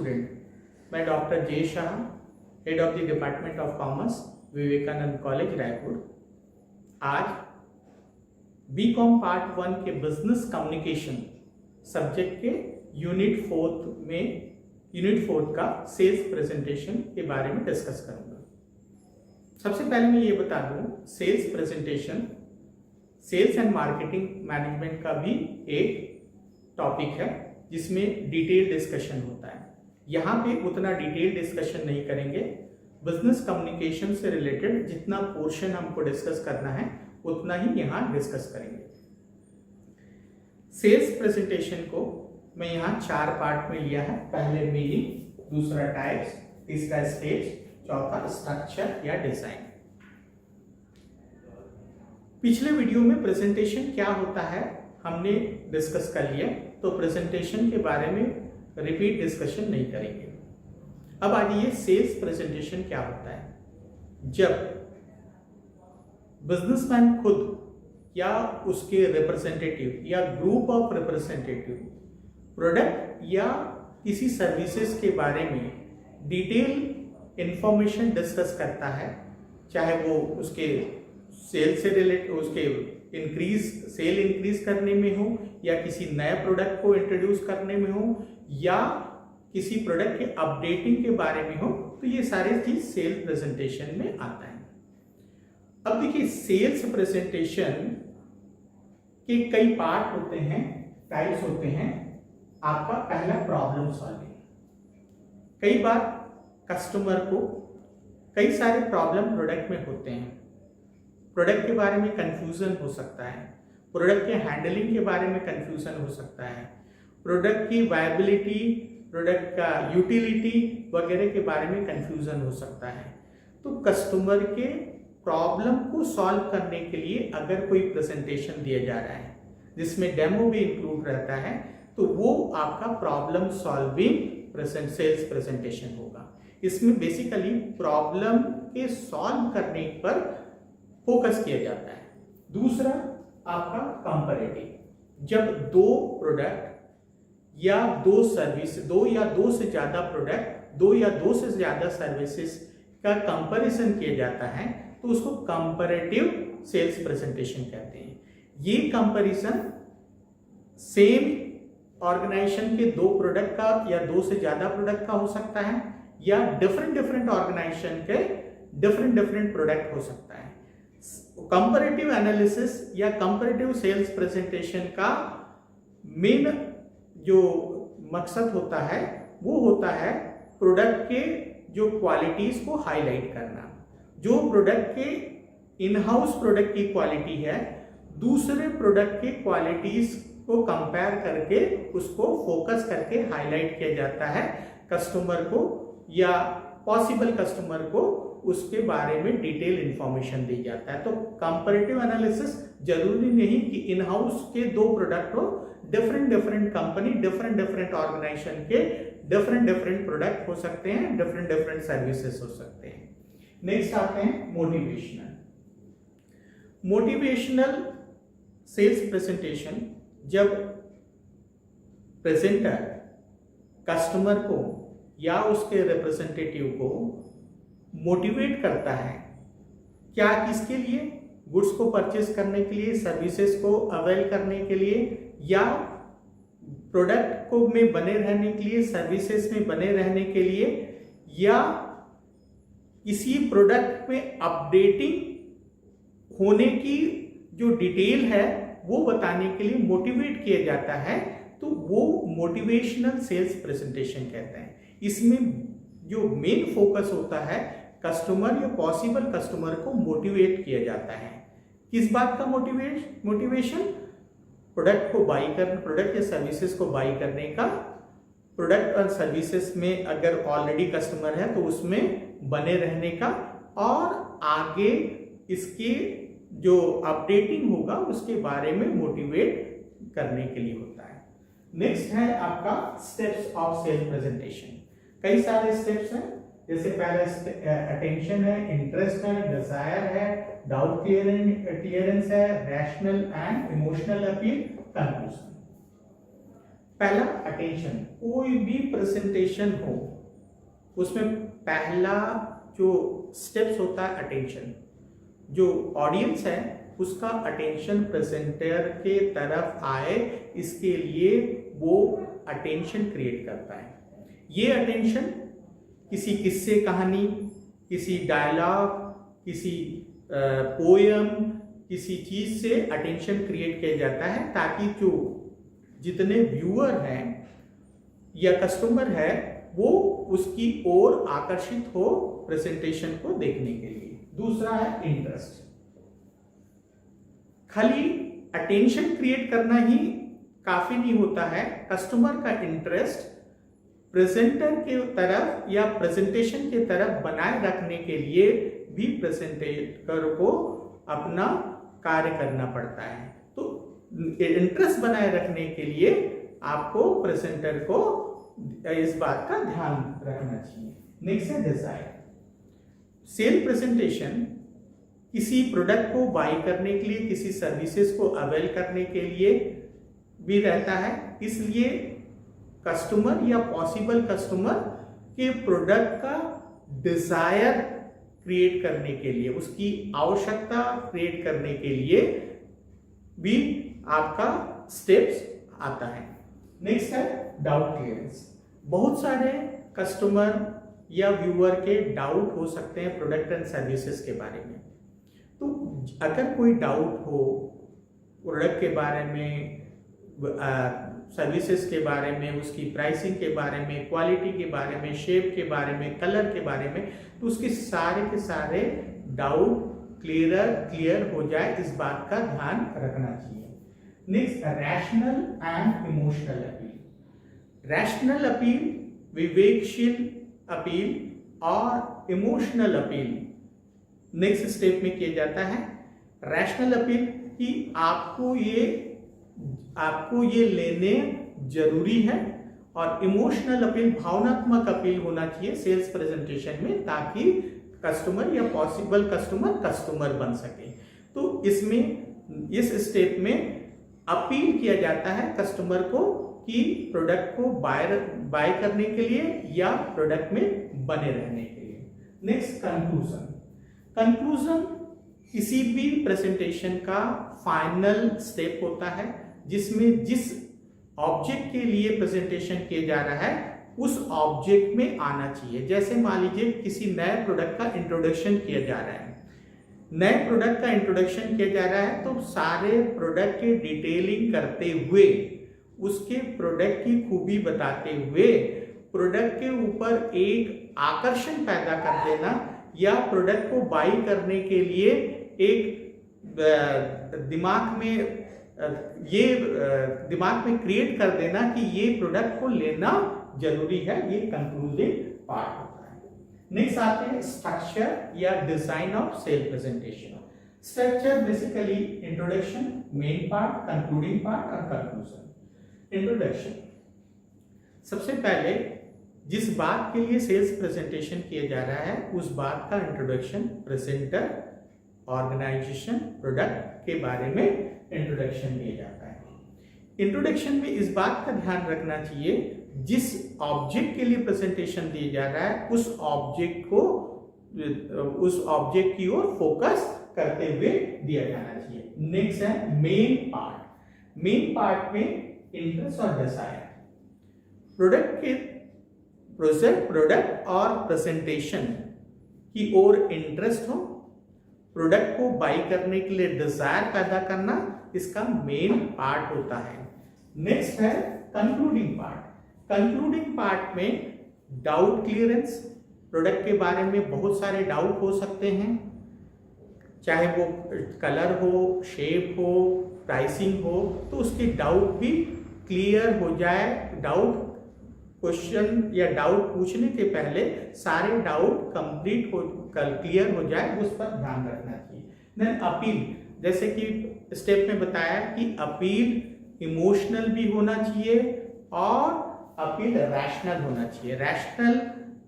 student. मैं doctor J Shah, head of the department of commerce, Vivekananda college Raipur. आज B Com part 1 के business communication subject के unit 4 का sales presentation के बारे में डिस्कस करूंगा। सबसे पहले मैं ये बता दूं, sales presentation sales and marketing management का भी एक टॉपिक है जिसमें डिटेल डिस्कशन होता है। यहाँ पे उतना डिटेल डिस्कशन नहीं करेंगे। बिजनेस कम्युनिकेशन से रिलेटेड जितना पोर्शन हमको डिस्कस करना है उतना ही यहाँ डिस्कस करेंगे। सेल्स प्रेजेंटेशन को मैं यहाँ 4 पार्ट में लिया है। पहले मीनिंग, दूसरा टाइप्स, तीसरा स्टेज, चौथा स्ट्रक्चर या डिजाइन। पिछले वीडियो में प्रेजेंटेशन क्या होता है हमने डिस्कस कर लिया, तो प्रेजेंटेशन के बारे में रिपीट डिस्कशन नहीं करेंगे। अब आइए सेल्स प्रेजेंटेशन क्या होता है। जब बिजनेसमैन खुद या उसके रिप्रेजेंटेटिव या ग्रुप ऑफ रिप्रेजेंटेटिव प्रोडक्ट या किसी सर्विसेज के बारे में डिटेल इंफॉर्मेशन डिस्कस करता है, चाहे वो उसके सेल से रिलेटेड, उसके सेल इंक्रीज करने में हो, या किसी नए प्रोडक्ट को इंट्रोड्यूस करने में हो, या किसी प्रोडक्ट के अपडेटिंग के बारे में हो, तो ये सारे चीज सेल्स प्रेजेंटेशन में आता है। अब देखिए, सेल्स प्रेजेंटेशन के कई पार्ट होते हैं, टाइप्स होते हैं। आपका पहला प्रॉब्लम सॉल्विंग। कई बार कस्टमर को कई सारे प्रॉब्लम प्रोडक्ट में होते हैं। प्रोडक्ट के बारे में कंफ्यूजन हो सकता है, प्रोडक्ट के हैंडलिंग के बारे में कंफ्यूजन हो सकता है, प्रोडक्ट की वायबिलिटी, प्रोडक्ट का यूटिलिटी वगैरह के बारे में कंफ्यूजन हो सकता है। तो कस्टमर के प्रॉब्लम को सॉल्व करने के लिए अगर कोई प्रेजेंटेशन दिया जा रहा है जिसमें डेमो भी इंक्लूड रहता है, तो वो आपका प्रॉब्लम सॉल्विंग सेल्स प्रेजेंटेशन होगा। इसमें बेसिकली प्रॉब्लम के सॉल्व करने पर फोकस किया जाता है। दूसरा आपका कंपैरेटिव। जब 2 प्रोडक्ट या 2 सर्विस, 2 या 2 से ज्यादा प्रोडक्ट, 2 या 2 से ज्यादा सर्विसेज का कंपैरिजन किया जाता है, तो उसको कंपैरेटिव सेल्स प्रेजेंटेशन कहते हैं। ये कंपैरिजन सेम ऑर्गेनाइजेशन के 2 प्रोडक्ट का या 2 से ज्यादा प्रोडक्ट का हो सकता है, या डिफरेंट ऑर्गेनाइजेशन के डिफरेंट प्रोडक्ट हो सकता है। कंपैरेटिव एनालिसिस या कंपैरेटिव सेल्स प्रेजेंटेशन का मेन जो मकसद होता है वो होता है प्रोडक्ट के जो क्वालिटीज को हाईलाइट करना। जो प्रोडक्ट के इन हाउस प्रोडक्ट की क्वालिटी है, दूसरे प्रोडक्ट के क्वालिटीज को कंपेयर करके उसको फोकस करके हाईलाइट किया जाता है। कस्टमर को या पॉसिबल कस्टमर को उसके बारे में डिटेल इंफॉर्मेशन दी जाता है। तो कंपैरेटिव एनालिसिस जरूरी नहीं कि इन हाउस के 2 प्रोडक्ट हो, डिफरेंट कंपनी, डिफरेंट ऑर्गेनाइजेशन के डिफरेंट प्रोडक्ट हो सकते हैं, डिफरेंट सर्विसेज हो सकते हैं। नेक्स्ट आते हैं मोटिवेशनल सेल्स प्रेजेंटेशन। जब प्रेजेंटर कस्टमर को या उसके रिप्रेजेंटेटिव को मोटिवेट करता है, क्या किसके लिए? गुड्स को परचेस करने के लिए, सर्विसेज को अवेल करने के लिए, या प्रोडक्ट को में बने रहने के लिए, सर्विसेज में बने रहने के लिए, या इसी प्रोडक्ट में अपडेटिंग होने की जो डिटेल है वो बताने के लिए मोटिवेट किया जाता है, तो वो मोटिवेशनल सेल्स प्रेजेंटेशन कहते हैं। इसमें जो मेन फोकस होता है, कस्टमर या पॉसिबल कस्टमर को मोटिवेट किया जाता है। किस बात का मोटिवेशन? प्रोडक्ट को बाई करने, प्रोडक्ट या सर्विसेज को बाई करने का, प्रोडक्ट और सर्विसेज में अगर ऑलरेडी कस्टमर है तो उसमें बने रहने का, और आगे इसकी जो अपडेटिंग होगा उसके बारे में मोटिवेट करने के लिए होता है। नेक्स्ट है आपका स्टेप्स ऑफ सेल्स प्रेजेंटेशन। कई सारे स्टेप्स हैं, जैसे पहला अटेंशन है, इंटरेस्ट है, डिजायर है, डाउट क्लियरेंस है, rational and emotional appeal, conclusion. पहला अटेंशन, कोई भी प्रेजेंटेशन हो उसमें पहला जो स्टेप्स होता है अटेंशन, जो ऑडियंस है उसका अटेंशन प्रेजेंटर के तरफ आए, इसके लिए वो अटेंशन क्रिएट करता है। ये अटेंशन किसी किस्से कहानी, किसी डायलॉग, किसी पोयम, किसी चीज से अटेंशन क्रिएट किया जाता है ताकि जो जितने व्यूअर हैं या कस्टमर है वो उसकी ओर आकर्षित हो प्रेजेंटेशन को देखने के लिए। दूसरा है इंटरेस्ट। खाली अटेंशन क्रिएट करना ही काफी नहीं होता है, कस्टमर का इंटरेस्ट प्रेजेंटर के तरफ या प्रेजेंटेशन के तरफ बनाए रखने के लिए भी प्रेजेंटर को अपना कार्य करना पड़ता है। तो इंटरेस्ट बनाए रखने के लिए आपको प्रेजेंटर को इस बात का ध्यान रखना चाहिए। नेक्स्ट है डिजायर। सेल प्रेजेंटेशन किसी प्रोडक्ट को बाई करने के लिए, किसी सर्विसेज को अवेल करने के लिए भी रहता है, इसलिए कस्टमर या पॉसिबल कस्टमर के प्रोडक्ट का डिजायर क्रिएट करने के लिए, उसकी आवश्यकता क्रिएट करने के लिए भी आपका स्टेप्स आता है। नेक्स्ट है डाउट क्लियरेंस। बहुत सारे कस्टमर या व्यूअर के डाउट हो सकते हैं प्रोडक्ट एंड सर्विसेज के बारे में। तो अगर कोई डाउट हो प्रोडक्ट के बारे में, सर्विसेज के बारे में, उसकी प्राइसिंग के बारे में, क्वालिटी के बारे में, शेप के बारे में, कलर के बारे में, तो उसके सारे के सारे डाउट क्लियर हो जाए, इस बात का ध्यान रखना चाहिए। Next, rational and emotional appeal. Rational appeal, विवेकशील अपील और इमोशनल अपील नेक्स्ट स्टेप में किया जाता है। रैशनल अपील कि आपको ये लेने जरूरी है, और इमोशनल अपील, भावनात्मक अपील होना चाहिए सेल्स प्रेजेंटेशन में, ताकि कस्टमर या पॉसिबल कस्टमर बन सके। तो इसमें इस स्टेप में अपील किया जाता है कस्टमर को कि प्रोडक्ट को बाय करने के लिए या प्रोडक्ट में बने रहने के लिए। Next, conclusion. कंक्लूजन किसी भी प्रेजेंटेशन का फाइनल स्टेप होता है, जिसमें जिस ऑब्जेक्ट के लिए प्रेजेंटेशन किया जा रहा है उस ऑब्जेक्ट में आना चाहिए। जैसे मान लीजिए किसी नए प्रोडक्ट का इंट्रोडक्शन किया जा रहा है, नए प्रोडक्ट का इंट्रोडक्शन किया जा रहा है, तो सारे प्रोडक्ट की डिटेलिंग करते हुए, उसके प्रोडक्ट की खूबी बताते हुए, प्रोडक्ट के ऊपर एक आकर्षण पैदा कर देना या प्रोडक्ट को बाई करने के लिए एक दिमाग में क्रिएट कर देना कि ये प्रोडक्ट को लेना जरूरी है, ये कंक्लूसिव पार्ट होता है। नेक्स्ट आते हैं स्ट्रक्चर या design of sale presentation. Structure basically introduction, main part, concluding part और कंक्लूजन। इंट्रोडक्शन, सबसे पहले जिस बात के लिए सेल्स प्रेजेंटेशन किया जा रहा है उस बात का इंट्रोडक्शन, प्रेजेंटर, ऑर्गेनाइजेशन, प्रोडक्ट के बारे में इंट्रोडक्शन दिया जाता है। इंट्रोडक्शन में इस बात का ध्यान रखना चाहिए, जिस ऑब्जेक्ट के लिए प्रेजेंटेशन दिया जा रहा है उस ऑब्जेक्ट की ओर फोकस करते हुए दिया जाना चाहिए। नेक्स्ट है मेन पार्ट। मेन पार्ट में इंटरेस्ट और डिजायर, प्रोडक्ट और प्रेजेंटेशन की ओर इंटरेस्ट हो, प्रोडक्ट को बाई करने के लिए डिजायर पैदा करना, इसका मेन पार्ट होता है। नेक्स्ट है कंक्लूडिंग पार्ट। कंक्लूडिंग पार्ट में डाउट क्लियरेंस, प्रोडक्ट के बारे में बहुत सारे डाउट हो सकते हैं, चाहे वो कलर हो, शेप हो, प्राइसिंग हो, तो उसके डाउट भी क्लियर हो जाए। डाउट क्वेश्चन या डाउट पूछने के पहले सारे डाउट कंप्लीट हो, क्लियर हो जाए, उस पर ध्यान रखना चाहिए। देन अपील, जैसे कि स्टेप में बताया कि अपील इमोशनल भी होना चाहिए और अपील रैशनल होना चाहिए। रैशनल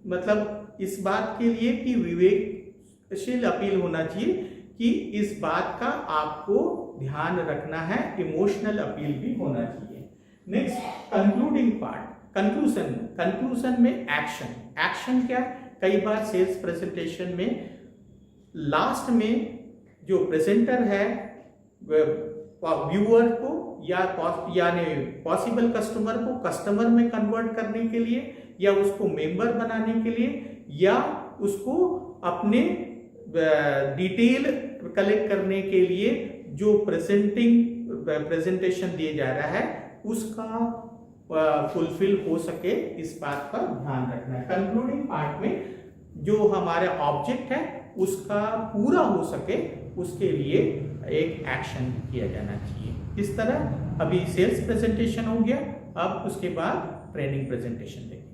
मतलब इस बात के लिए कि विवेकशील अपील होना चाहिए कि इस बात का आपको ध्यान रखना है। इमोशनल अपील भी होना चाहिए। नेक्स्ट कंक्लूडिंग पार्ट, कंक्लूजन में एक्शन क्या है? कई बार सेल्स प्रेजेंटेशन में लास्ट में जो प्रेजेंटर है व्यूअर को यानी पॉसिबल कस्टमर को कस्टमर में कन्वर्ट करने के लिए, या उसको मेंबर बनाने के लिए, या उसको अपने डिटेल कलेक्ट करने के लिए जो प्रेजेंटेशन दिया जा रहा है उसका फुलफिल हो सके, इस बात का ध्यान रखना है। कंक्लूडिंग पार्ट में जो हमारा ऑब्जेक्ट है उसका पूरा हो सके, उसके लिए एक एक्शन किया जाना चाहिए। इस तरह अभी सेल्स प्रेजेंटेशन हो गया, अब उसके बाद ट्रेनिंग प्रेजेंटेशन देखेंगे।